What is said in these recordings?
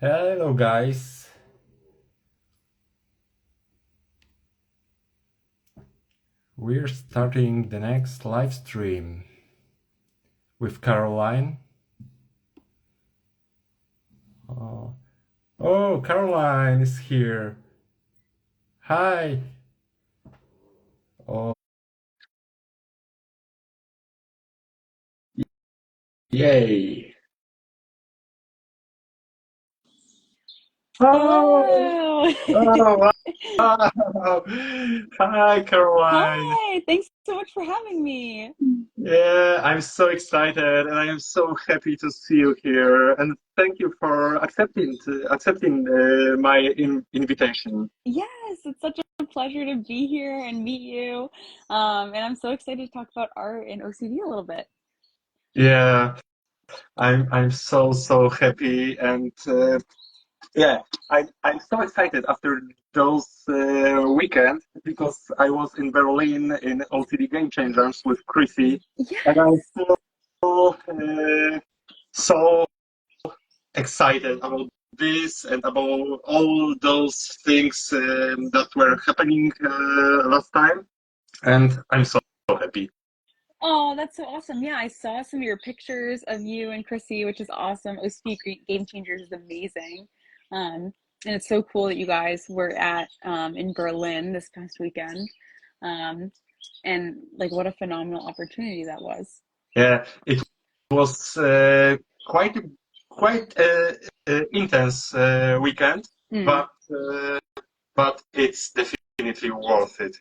Hello, guys. We're starting the next live stream with Caroline. Oh, Caroline is here. Hi. Oh, yay. Oh, Hello. oh, wow. Hi, Caroline. Hi. Thanks so much for having me. Yeah, I'm so excited and I am so happy to see you here. And thank you for accepting my invitation. Yes, it's such a pleasure to be here and meet you. And I'm so excited to talk about art and OCD a little bit. Yeah, I'm so happy and yeah, I'm so excited after those weekend because I was in Berlin in OCD Game Changers with Chrissy, and I'm Yes. so excited about this and about all those things that were happening last time, and I'm so happy. Oh, that's so awesome. Yeah, I saw some of your pictures of you and Chrissy, which is awesome. OCD Game Changers is amazing. And it's so cool that you guys were at in Berlin this past weekend. Um, and like what a phenomenal opportunity that was. Yeah, it was quite intense weekend, Mm. but but it's definitely worth it.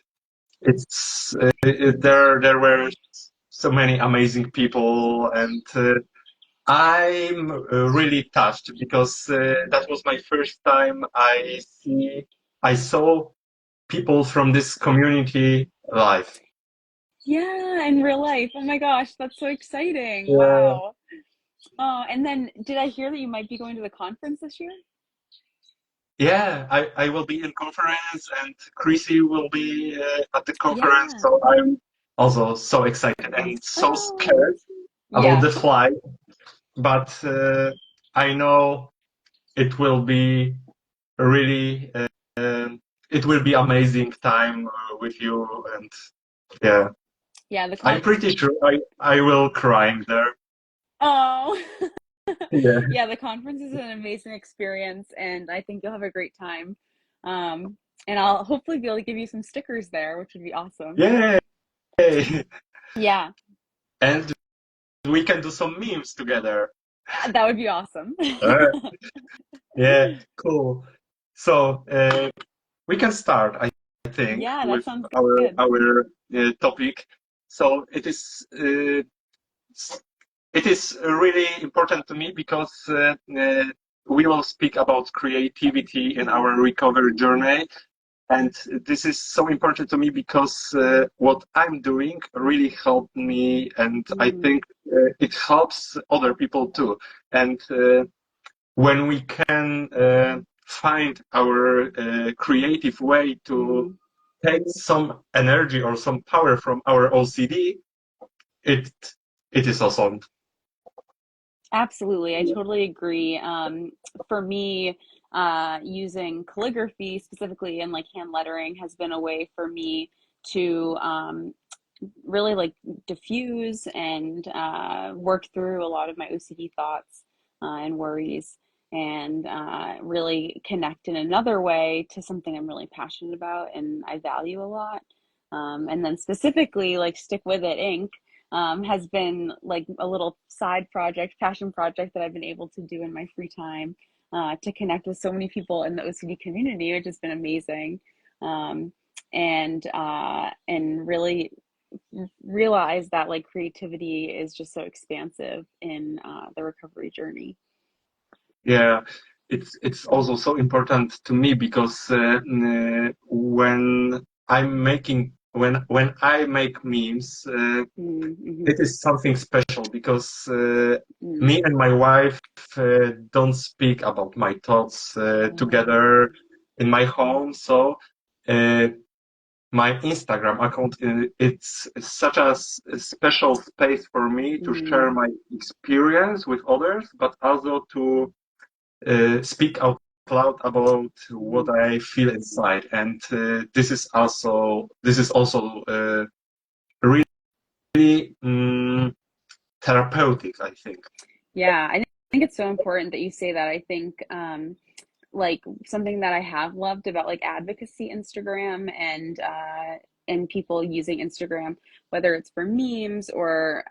It's there were so many amazing people, and I'm really touched because that was my first time I saw people from this community live. Yeah, in real life. Oh my gosh, that's so exciting. Yeah. Wow. Oh, and then did I hear that you might be going to the conference this year? Yeah, I will be in conference and Chrissy will be at the conference, Yeah. so I'm also so excited and so Oh, scared about yeah. the flight, but I know it will be really, it will be amazing time with you, and yeah, Yeah, I'm pretty sure I will crying there. oh. Yeah, Yeah, the conference is an amazing experience and I think you'll have a great time. Um, and I'll hopefully be able to give you some stickers there, which would be awesome. yay! Yeah, And we can do some memes together. that would be awesome. Uh, yeah, cool. So we can start, I think, Yeah, that with sounds our good. our topic. So it is really important to me because we will speak about creativity in our recovery journey. And this is so important to me because what I'm doing really helped me, and I Mm, think it helps other people too. And when we can find our creative way to mm. take some energy or some power from our OCD, it it is awesome. Absolutely, I totally agree. For me, using calligraphy specifically and like hand lettering has been a way for me to really like diffuse and work through a lot of my OCD thoughts and worries and really connect in another way to something I'm really passionate about and I value a lot. And then specifically, like Stick With It Inc. Has been like a little side project, passion project that I've been able to do in my free time to connect with so many people in the OCD community, which has been amazing. Um, and really realize that like creativity is just so expansive in the recovery journey. Yeah, it's also so important to me because when I make memes, Mm-hmm. it is something special because Mm. me and my wife don't speak about my thoughts Oh. together in my home. So uh, my Instagram account it's such a special space for me to share Mm. my experience with others, but also speak out loud about what Mhm. I feel inside, and this is also really therapeutic, I think. Yeah, I think it's so important that you say that. I think like something that I have loved about like advocacy Instagram and people using Instagram, whether it's for memes or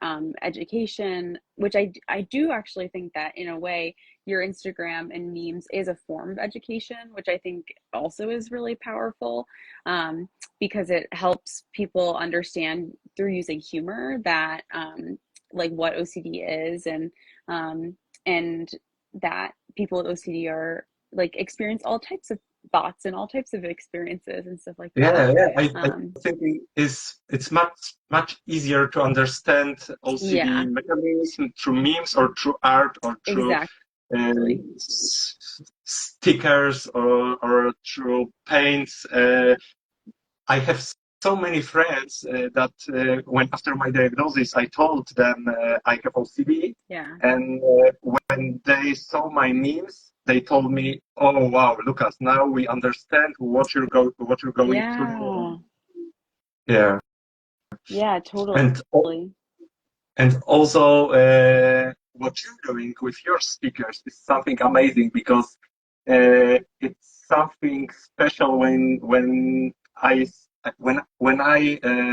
education, which I do actually think that in a way your Instagram and memes is a form of education, which I think also is really powerful um, because it helps people understand through using humor that like what OCD is um, and that people with OCD are like experience all types of thoughts and all types of experiences and stuff like that. Yeah, yeah. I Um, think it's much easier to understand OCD yeah, mechanism through memes or through art or through exactly. uh, stickers or through paints. I have so many friends that when after my diagnosis, I told them I have OCD, Yeah. and when they saw my memes, they told me, "Oh wow, Lucas, now we understand what you're going through." Yeah. Yeah, Yeah, totally. and and also what you're doing with your speakers is something amazing because it's something special when I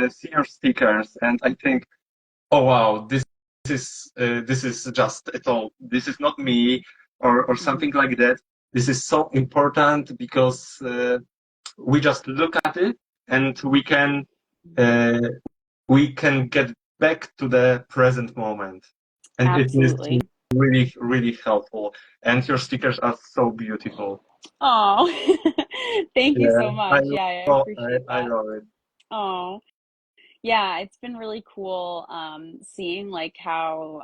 see your speakers and I think, oh wow, this is just at all. This is not me or Mhm. something like that. This is so important because we just look at it and uh, we can get back to the present moment. And it is Absolutely. really, really helpful. And your stickers are so beautiful. Oh, thank you Yeah, so much. Yeah, I appreciate I that. love it. Oh, yeah, it's been really cool seeing like how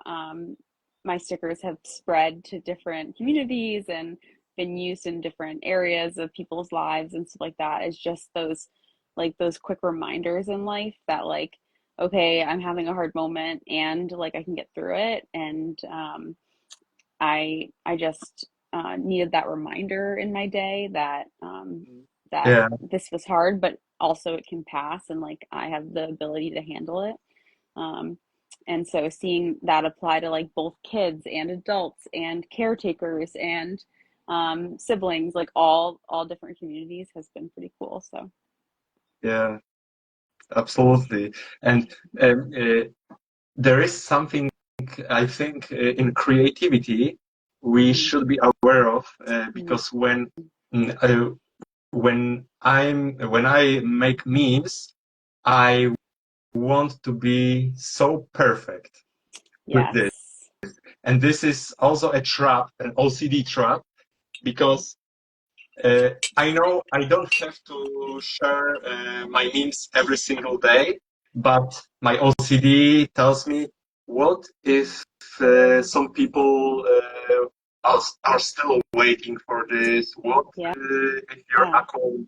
my stickers have spread to different communities and been used in different areas of people's lives and stuff like that. It's just those quick reminders in life that like, okay, I'm having a hard moment and like I can get through it. And I just needed that reminder in my day that that Yeah, this was hard, but also it can pass, and like I have the ability to handle it. Um, and so seeing that apply to like both kids and adults and caretakers and siblings, like all different communities, has been pretty cool. So yeah, absolutely. And there is something I think in creativity we mhm, should be aware of mhm, because mm, uh, when I make memes, I want to be so perfect with this. yes, And this is also a trap, an OCD trap, because I know I don't have to share my memes every single day, but my OCD tells me, what if some people are still waiting for this? What yeah, if your account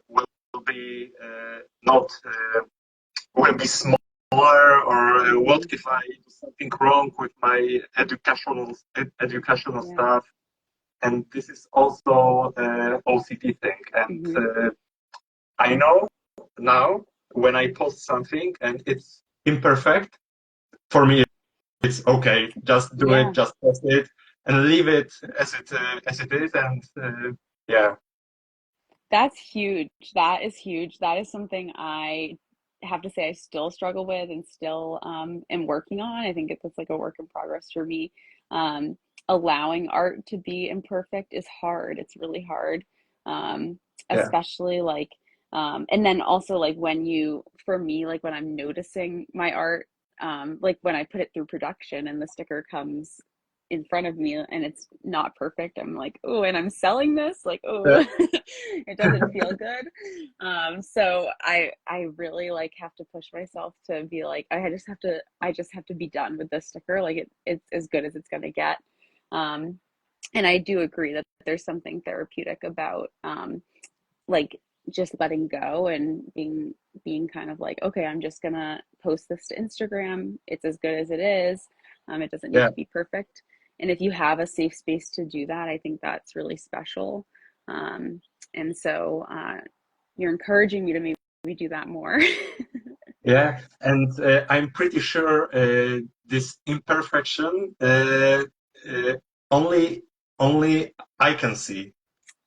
will be not will be smaller, or what mhm, if I do something wrong with my educational yeah, stuff? And this is also OCD thing. And mhm, I know now when I post something and it's imperfect, for me it's okay. Just do it, yeah. just post it, and leave it as it is. And yeah, That's huge. That is huge. That is something I have to say I still struggle with and still am working on. I think it's like a work in progress for me. Um, Allowing art to be imperfect is hard. It's really hard, um, yeah, especially like, and then also like when for me, like when I'm noticing my art, like when I put it through production and the sticker comes in front of me and it's not perfect, I'm like, oh, and I'm selling this, like, uh, oh, it doesn't feel good. So I really like have to push myself to be like, I just have to be done with this sticker. Like it's as good as it's gonna get. Um, and I do agree that there's something therapeutic about like just letting go and being kind of like, okay, I'm just gonna post this to Instagram. It's as good as it is. It doesn't need yeah, to be perfect. And if you have a safe space to do that, I think that's really special. Um, and so you're encouraging me to maybe do that more. Yeah, and I'm pretty sure this imperfection uh, only only I can see.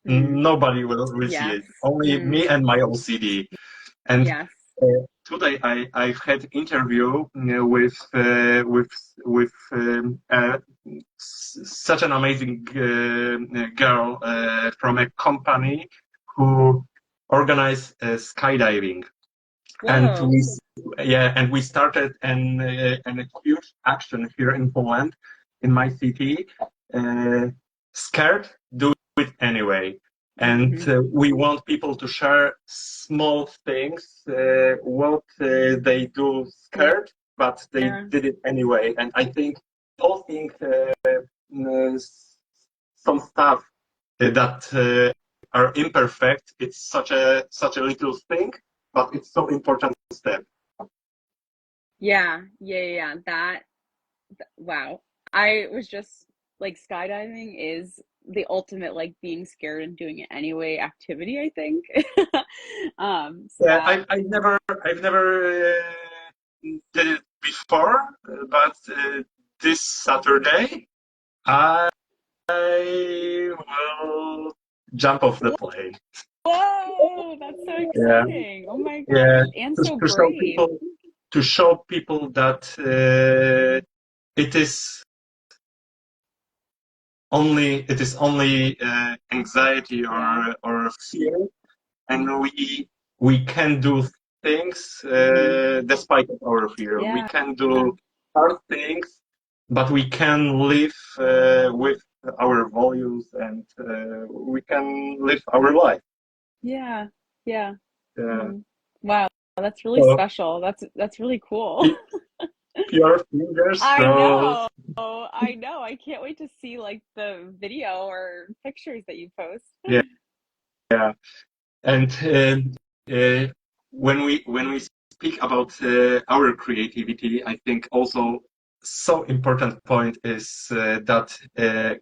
Mm, Nobody will see yes. it. Only Mm, me and my OCD. And yes. today I've had interview with such an amazing girl from a company who organize skydiving, and Whoa. we started an a huge action here in Poland, in my city. Uh, Scared, do it anyway. And Hmm. we want people to share small things, what they do Yeah. scared, but they did it anyway. And I think posting some stuff that are imperfect, it's such a little thing, but it's so important step. Yeah. Yeah. Yeah. That, wow. I was just like, skydiving is the ultimate, like, being scared and doing it anyway activity, I think. So Yeah, that, I've never did it before, but this Saturday I will jump off the plane. whoa, that's so Yeah, exciting. Oh my yeah, gosh. And to, so to show brave. people to show people that it is only anxiety Yeah. or fear, and we can do things Hmm. despite of our fear. We Yeah. can do hard things, but we can live with our values, and we can live our life. Yeah. Yeah. Uh, Mm. Wow. That's really so special. That's really cool. keep your fingers I know. crossed. I know. I can't wait to see like the video or pictures that you post. Yeah, yeah. And uh, when we speak about our creativity, I think also so important point is that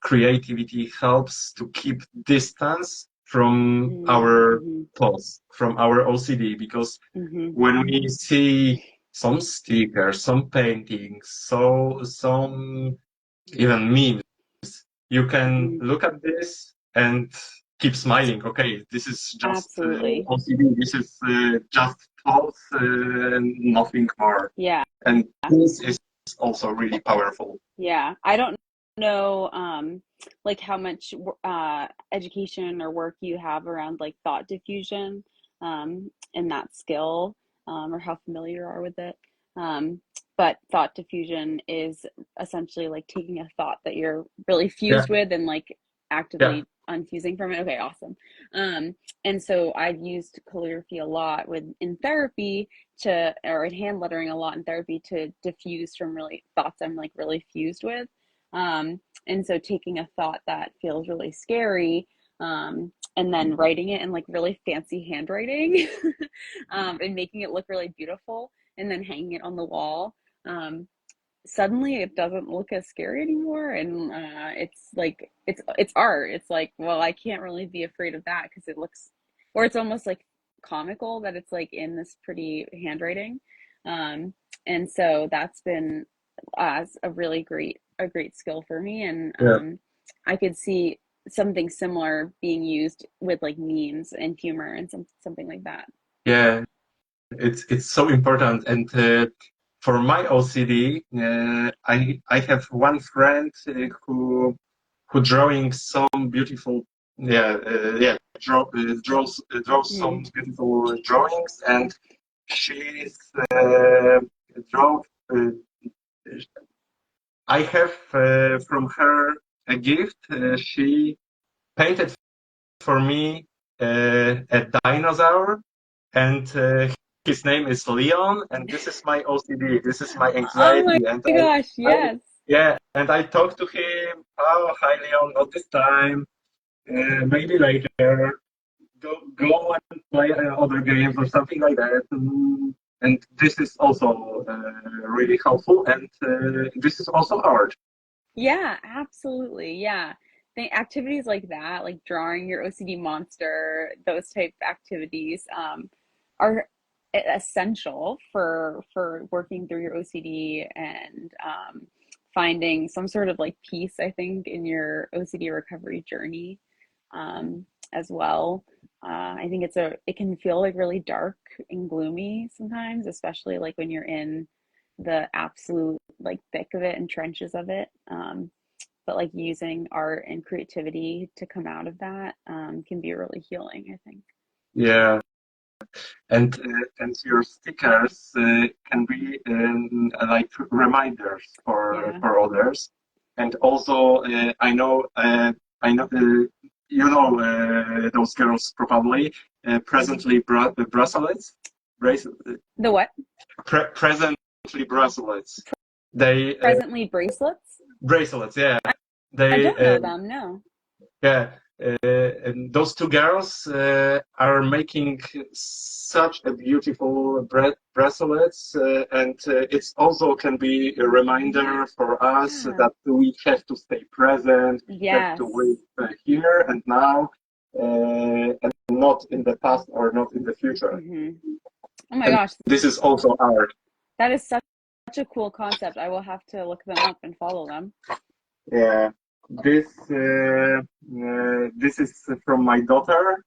creativity helps to keep distance from our Mm-hmm. thoughts, from our OCD, because Mm-hmm. when we see some stickers, some paintings, so some even memes, you can Mm-hmm. look at this and keep smiling. Okay, this is just Absolutely. OCD. This is just thoughts and nothing more. Yeah. And this is also really powerful. Yeah. I don't know like how much education or work you have around like thought diffusion and that skill or how familiar you are with it. Um, but thought diffusion is essentially like taking a thought that you're really Yeah, fused with and like yeah, actively unfusing from it. Okay, awesome. Um, and so I've used calligraphy a lot with in therapy to, or in hand lettering a lot in therapy to diffuse from really thoughts I'm like really fused with. And so taking a thought that feels really scary, and then writing it in like really fancy handwriting, and making it look really beautiful, and then hanging it on the wall. Um, Suddenly it doesn't look as scary anymore, and it's like it's art. It's like, well, I can't really be afraid of that because it looks, or it's almost like comical that it's like in this pretty handwriting. um, and so that's been a great skill for me, and yeah, I could see something similar being used with like memes and humor and something like that. yeah. It's so important. And for my OCD, I have one friend who drawing some beautiful, draws some Mm. beautiful drawings, and she's draw. Uh, I have from her a gift. She painted for me a dinosaur, and his name is Leon, and this is my OCD. This is my Oh my anxiety, and gosh, I yes. yeah, and I talked to him. Oh, hi Leon, not this time. Maybe later. Go and play other games or something like that. And this is also really helpful, and this is also hard. Yeah, absolutely. Yeah. Activities like that, like drawing your OCD monster, those type activities, are essential for working through your OCD and finding some sort of like peace, I think, in your OCD recovery journey, as well. I think it can feel like really dark and gloomy sometimes, especially like when you're in the absolute like thick of it and trenches of it. But like using art and creativity to come out of that, can be really healing, I think. Yeah, and your stickers can be like reminders Yeah. for others. And also, I know, you know those girls probably Mhm. presently bracelets, brace, The what? presently bracelets. They Presently bracelets? bracelets, yeah. I They don't know them, no. Yeah, and those two girls are making such a beautiful bracelets, and it's also can be a reminder for us Yeah. that we have to stay present, have to Yes. live here and now, and not in the past or not in the future. hmm Oh my And gosh, this is also art. that is such a cool concept. I will have to look them up and follow them. Yeah, this is from my daughter,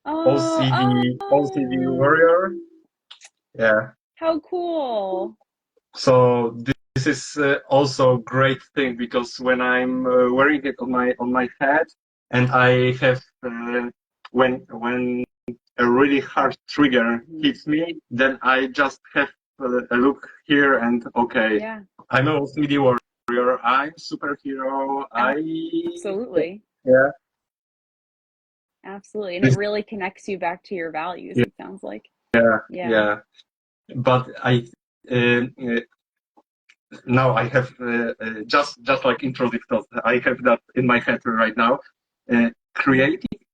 Oh, OCD oh, warrior. Yeah. how cool. So this is also a great thing because when I'm wearing it on my head and I have when a really hard trigger Mhm. hits me, then I just have a look here and okay, Yeah, I'm a OCD warrior, I'm superhero, absolutely. yeah, Absolutely. And it this, really connects you back to your values, yeah, it sounds like. yeah, Yeah. yeah. But now I have just like intrusive thoughts. I have that in my head right now.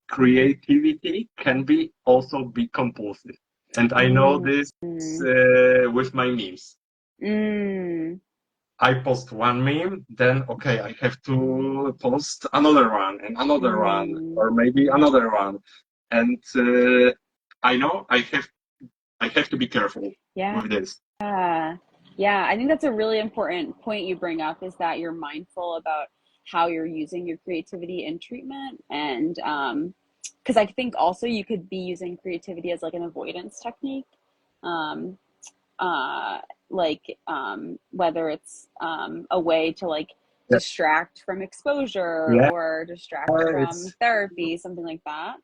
Creativity can be also be compulsive, and I know Mm, this mm, with my memes. mm, I post one meme, then okay, I have to post another one and another one, mm. or maybe another one, and I know I have to be careful Yeah. with this. Yeah. I think that's a really important point you bring up is that you're mindful about how you're using your creativity in treatment. And because I think also you could be using creativity as like an avoidance technique. Um, uh, whether it's a way to like Yeah, distract from exposure yeah, or distract from it's therapy, something like that.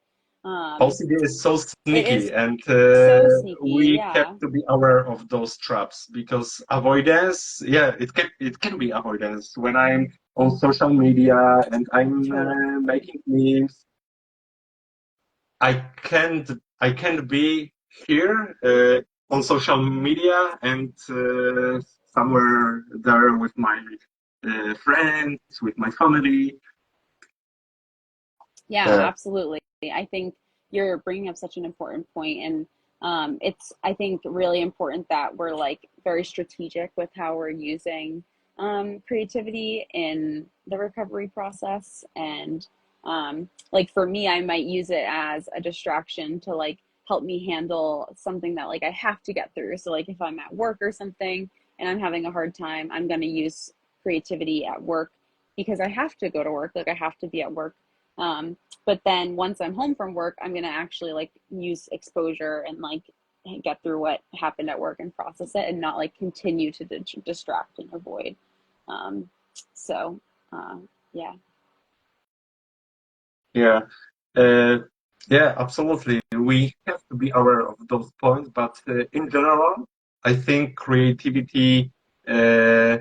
Um, OCD is so it is sneaky, and so sneaky, we have yeah, to be aware of those traps because avoidance, yeah, it can be avoidance when I'm on social media and I'm totally. making memes. I can't be here on social media and somewhere there with my friends, with my family. Yeah, Yeah, absolutely. I think you're bringing up such an important point, and it's I think really important that we're like very strategic with how we're using creativity in the recovery process. And like for me, I might use it as a distraction to like help me handle something that like I have to get through. So like if I'm at work or something and I'm having a hard time, I'm going to use creativity at work because I have to go to work. Like I have to be at work. But then once I'm home from work, I'm gonna actually like use exposure and like get through what happened at work and process it, and not like continue to distract and avoid. Um, so uh, yeah, yeah. Uh, yeah, absolutely. We have to be aware of those points, but in general, I think creativity uh,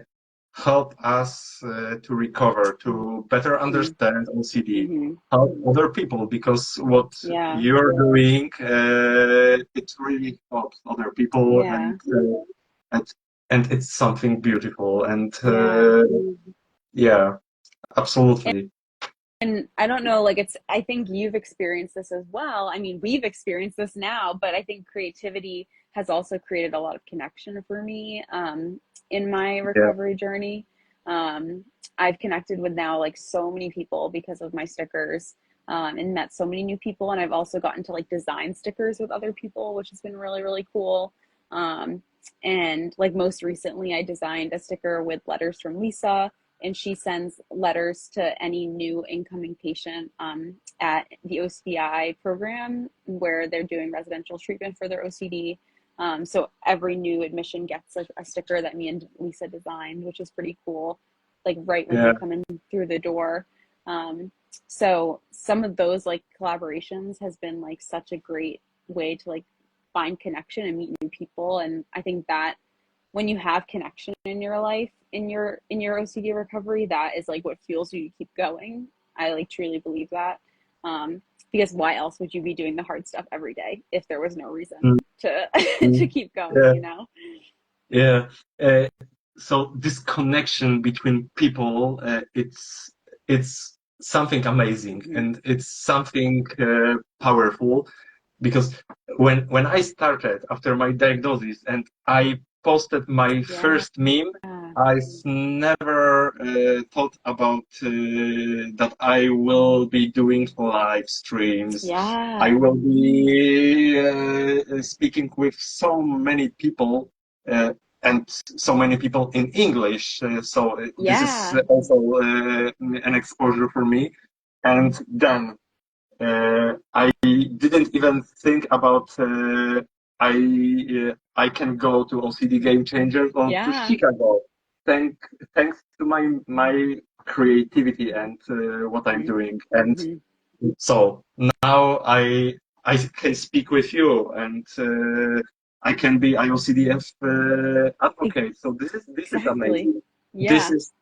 help us to recover, to better mm-hmm. understand OCD, Mm-hmm. help other people, because what Yeah, you're doing, it really helps other people, yeah, and and it's something beautiful, and yeah. yeah, absolutely, And I don't know, like I think you've experienced this as well. I mean, we've experienced this now, but I think creativity has also created a lot of connection for me in my yeah, recovery journey. I've connected with now like so many people because of my stickers, and met so many new people. And I've also gotten to like design stickers with other people, which has been really, really cool. Um, and like most recently, I designed a sticker with letters from Lisa, and she sends letters to any new incoming patient at the OCDI program where they're doing residential treatment for their OCD. So every new admission gets a sticker that me and Lisa designed, which is pretty cool, like right when Yeah, they come in through the door. Um, so some of those like collaborations has been like such a great way to like find connection and meet new people. And I think that when you have connection in your life, in your OCD recovery, that is like what fuels you to keep going. I like truly believe that. Because why else would you be doing the hard stuff every day if there was no reason mm, to to mm, keep going, yeah, you know? yeah. Uh, so this connection between people, it's something amazing, Mm-hmm. and it's something powerful. Because when I started after my diagnosis and I posted my Yeah. first meme, I've never thought about that I will be doing live streams. I Yeah. will be speaking with so many people and so many people in English. So this is Yeah. also an exposure for me. And then I didn't even think about I can go to OCD Game Changers or to Yeah. Chicago. Thank Thanks to my creativity and what I'm doing. And Mm-hmm. so now I can speak with you, and I can be IOCDF advocate. So this is Exactly. amazing. This Yeah. is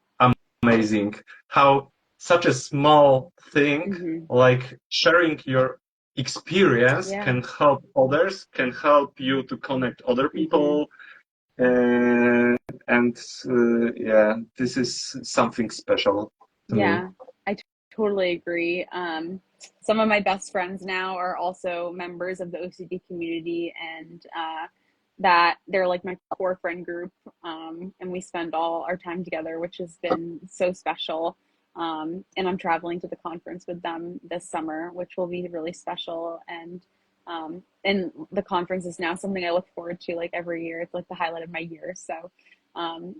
amazing. How such a small thing Mm-hmm. like sharing your experience Yeah. can help others, can help you to connect other Mm-hmm. people, and yeah, this is something special to me. Yeah. I totally agree. Some of my best friends now are also members of the OCD community, and that they're like my core friend group. And we spend all our time together, which has been so special. And I'm traveling to the conference with them this summer, which will be really special. And the conference is now something I look forward to like every year. It's like the highlight of my year. So um,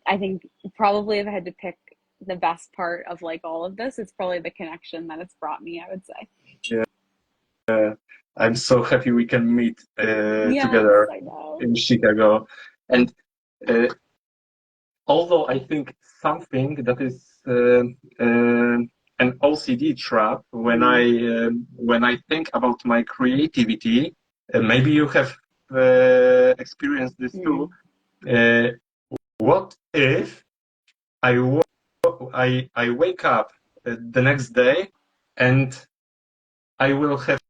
I think probably if I had to pick the best part of like all of this, it's probably the connection that it's brought me, I would say. Yeah, I'm so happy we can meet Yes, together I know. in Chicago. And uh, although I think something that is an OCD trap Mm-hmm. when I think about my creativity, maybe you have experienced this too. Mm-hmm. Uh, what if I I wake up the next day and I will have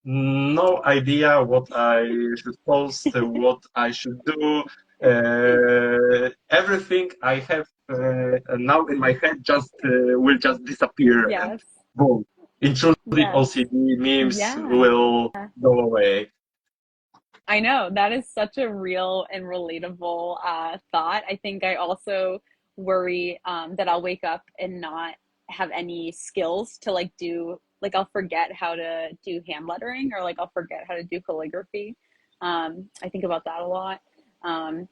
no idea what I should post, what I should do. Everything I have now in my head just will just disappear, and Yes. boom, intrusive Yes. OCD memes Yeah. will go away. I know that is such a real and relatable thought. I think I also worry that I'll wake up and not have any skills to like do, like I'll forget how to do hand lettering, or like I'll forget how to do calligraphy. I think about that a lot. Um,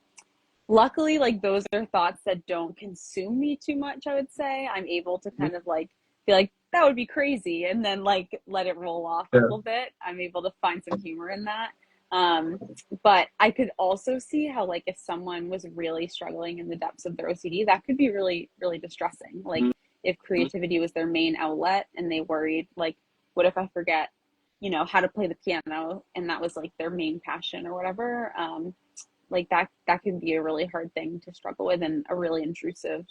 Luckily, like those are thoughts that don't consume me too much, I would say. I'm able to kind of like be like, that would be crazy, and then like let it roll off a Yeah, little bit. I'm able to find some humor in that. Um, but I could also see how like if someone was really struggling in the depths of their OCD, that could be really, really distressing. Like if creativity was their main outlet and they worried like, what if I forget, how to play the piano, and that was like their main passion or whatever. Like that can be a really hard thing to struggle with, and a really intrusive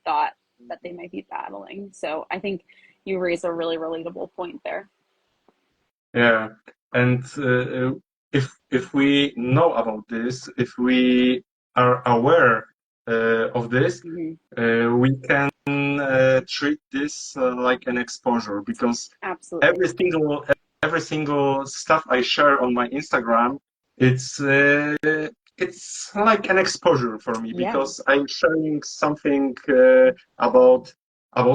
thought that they might be battling. So I think you raise a really relatable point there. yeah. And if we know about this, if we are aware of this, Mm-hmm. we can treat this like an exposure, because Absolutely. every single stuff I share on my Instagram, it's it's like an exposure for me Yeah. because I'm sharing something about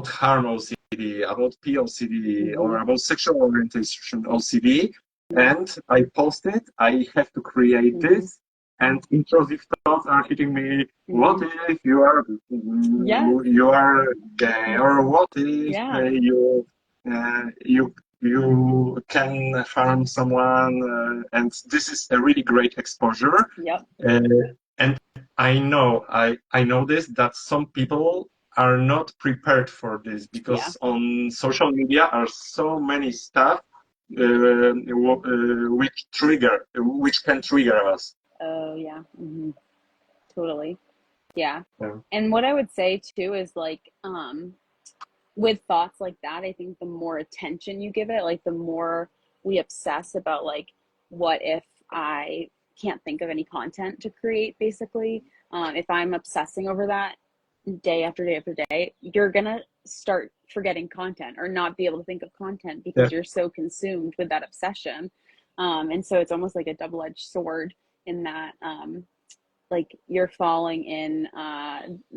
harm OCD, about POCD, or Hmm. about sexual orientation OCD, Hmm. and I post it. I have to create Hmm. this, and intrusive thoughts are hitting me. What Hmm. if you are Yes. you are gay, or what if Yeah. you can harm someone, and this is a really great exposure. Yep. Uh, and I know this that some people are not prepared for this Yeah. because on social media are so many stuff which can trigger us. Oh, yeah. Hmm. Totally. Yeah. Yeah. And what I would say too is like, with thoughts like that, I think the more attention you give it, like the more we obsess about like, what if I can't think of any content to create, basically. If I'm obsessing over that day after day after day, you're gonna start forgetting content or not be able to think of content Yeah. because you're so consumed with that obsession. And so it's almost like a double-edged sword in that, like you're falling in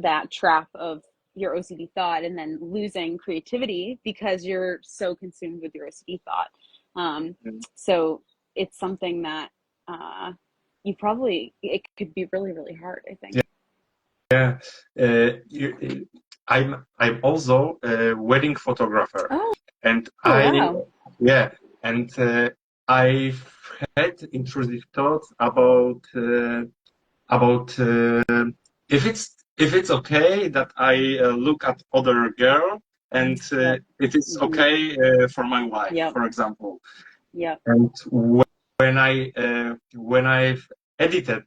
that trap of your OCD thought and then losing creativity because you're so consumed with your OCD thought. Um, so it's something that it could be really, really hard, I think. Yeah. I'm also a wedding photographer, Oh, and oh, wow. yeah, and I've had intrusive thoughts about if it's okay that I look at other girl, and Yep. if it's Hmm. okay for my wife, Yep. for example. Yep. And when I've edited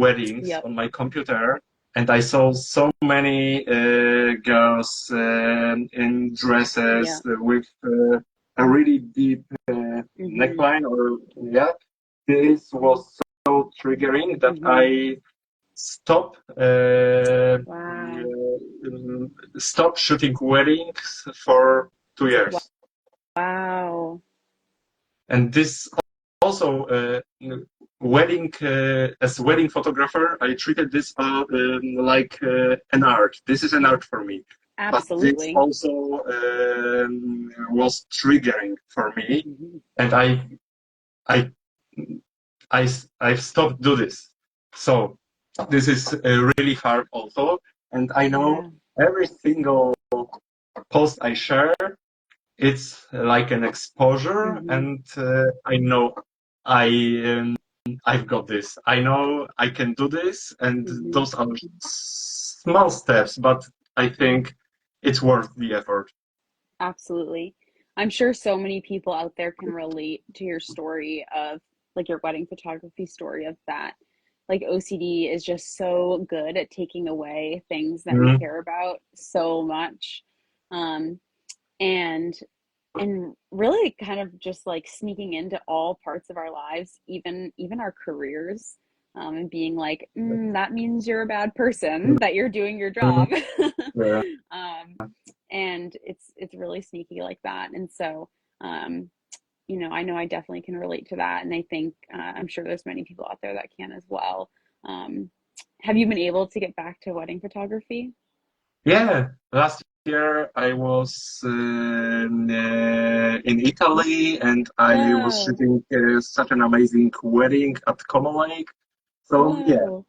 weddings Yep. on my computer, and I saw so many girls in dresses Yep. with a really deep Hmm. neckline, or yeah, this was so triggering that Hmm. I stop Wow. stop shooting weddings for 2 years. Wow. And this also wedding as wedding photographer, I treated this like an art. This is an art for me, but this Absolutely. also was triggering for me, Hmm. and I I've stopped do this. So this is really hard also, and I know Yeah. every single post I share, it's like an exposure, Hmm. and I know I I've got this. I know I can do this, and Hmm. those are small steps, but I think it's worth the effort. Absolutely. I'm sure so many people out there can relate to your story of like your wedding photography story of that. Like OCD is just so good at taking away things that we Mhm. care about so much. Um, and really kind of just like sneaking into all parts of our lives, even our careers, and being like, that means you're a bad person, that you're doing your job. Mhm. Yeah. um, and it's really sneaky like that. And so, um, I know I definitely can relate to that, and I think I'm sure there's many people out there that can as well. Um, have you been able to get back to wedding photography? Yeah, last year I was in Italy, and I was Whoa, shooting such an amazing wedding at Como Lake. So yeah, whoa.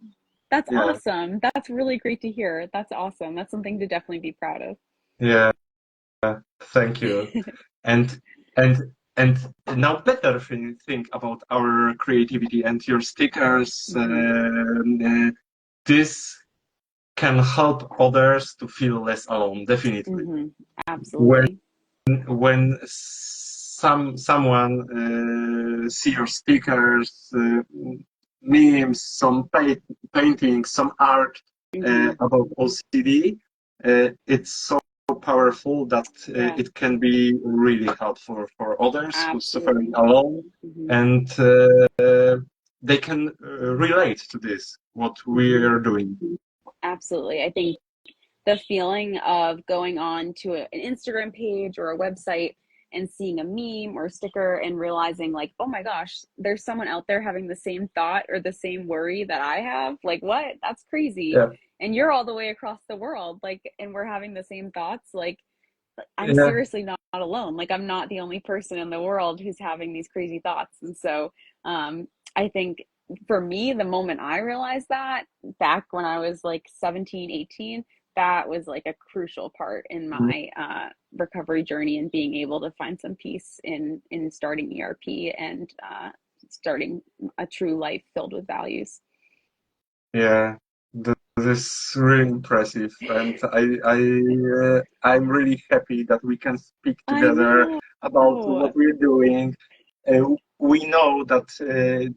That's yeah, awesome. That's really great to hear. That's awesome. That's something to definitely be proud of. yeah. Thank you. And and now better think about our creativity and your stickers. Hmm. This can help others to feel less alone, definitely. Hmm. When Absolutely. someone see your stickers, memes, some paintings, some art Hmm. about OCD, it's so powerful that Yeah, it can be really helpful for others who suffering absolutely. alone, Hmm. and they can relate to this, what we Hmm. are doing. Absolutely. I think the feeling of going on to an Instagram page or a website and seeing a meme or sticker and realizing like, oh my gosh, there's someone out there having the same thought or the same worry that I have. Like, what? That's crazy. Yeah. And you're all the way across the world, like, and we're having the same thoughts. Like, I'm Yeah. seriously not alone. Like, I'm not the only person in the world who's having these crazy thoughts. And so, I think for me, the moment I realized that back when I was like 17, 18, that was like a crucial part in Mm, my recovery journey and being able to find some peace in starting ERP and starting a true life filled with values. yeah. This is really impressive, and I'm really happy that we can speak I together know. about what we're doing. We know that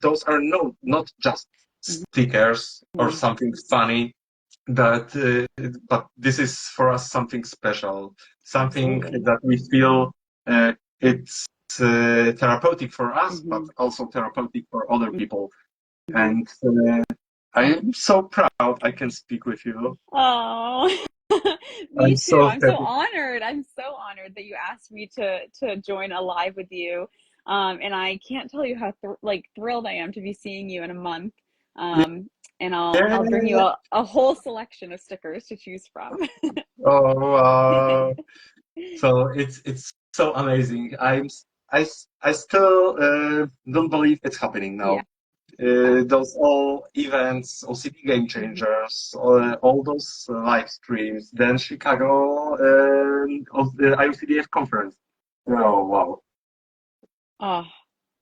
those are not just stickers or Mhm. something funny, that but this is for us something special, something Absolutely. that we feel it's therapeutic for us, but Hmm. also therapeutic for other people. Hmm. And I am so proud I can speak with you. Oh, I'm me too. so I'm so happy. honored. I'm so honored that you asked me to join a live with you. And I can't tell you how thrilled I am to be seeing you in a month. Um, and I'll bring you Yeah. a whole selection of stickers to choose from. Oh, wow. So it's so amazing. I still don't believe it's happening Yeah. now. Those all events, OCD Game Mhm. Changers, all those live streams, then Chicago of the IOCDF conference. Oh, wow. Oh,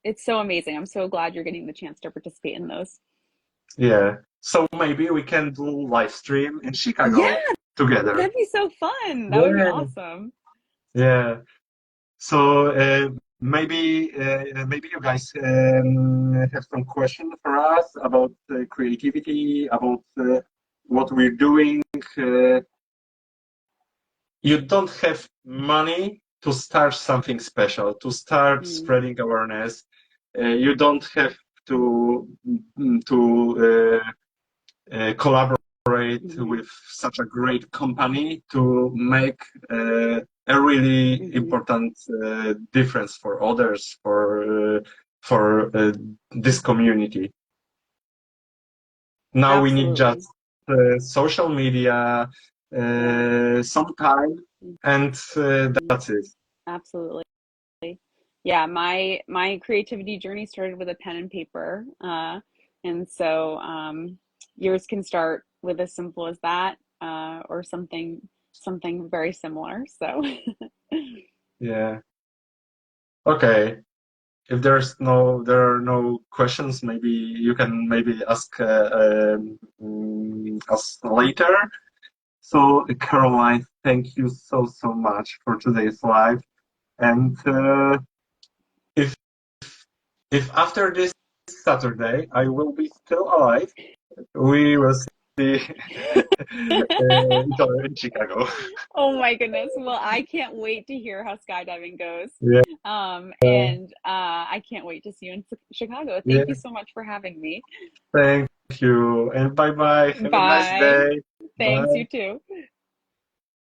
it's so amazing. I'm so glad you're getting the chance to participate in those. Yeah. So maybe we can do live stream in Yeah, Chicago together. that'd be so fun. That would be Yeah. awesome. Yeah. So maybe you guys have some question for us about creativity, about what we're doing. Uh, you don't have money to start something special, to start Mm, spreading awareness. You don't have to collaborate mhm, with such a great company to make a really mhm. important difference for others, for this community. Now we need Absolutely. just social media, Yeah. some time, and Mhm. that's it. Absolutely. Yeah, my creativity journey started with a pen and paper. And so yours can start with as simple as that, or something very similar. So Yeah. Okay. If there are no questions, maybe you can maybe ask us later. So, Caroline, thank you so much for today's live. And if if after this Saturday I will be still alive, we will see each other in Chicago. oh my goodness. Well, I can't wait to hear how skydiving goes. Yeah, And I can't wait to see you in Chicago. Thank you yeah. so much for having me. Thank you, and bye bye. Have a nice Bye. day. Thanks, Bye. you too.